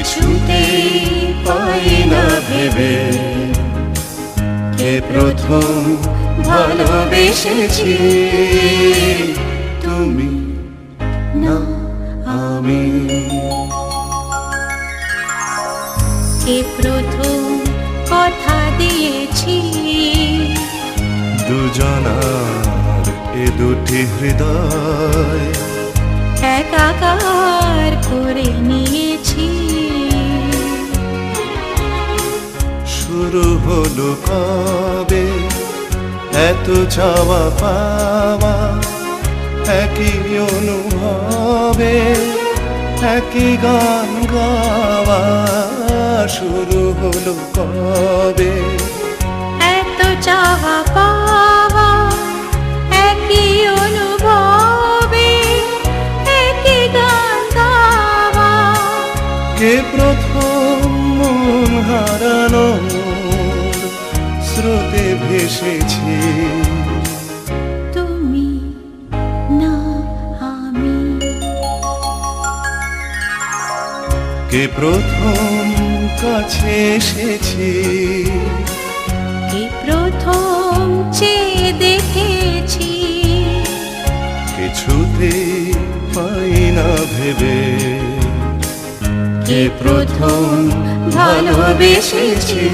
কিছুতে পাই না ভেবে কে প্রথম ভালোবেসেছি, তুমি না আমি। কে প্রথম কথা দিয়েছি, দুজনার এ দুটি হৃদয় একাকার করে নিয়েছি। শুরু হলো কবে এত চাওয়া পাওয়া, একই অনুভবে একই গান গাওয়া। শুরু হলো কবে এত চাওয়া পাওয়া, একই অনুভবে একই গান গাওয়া। কে প্রথম মন হারানোর স্রোতে ভেসেছি, তুমি না আমি। কে প্রথম কাছে এসেছি, কে প্রথম চেয়ে দেখেছি, কিছুতে পাই না ভেবে কে প্রথম ভালোবেসেছি।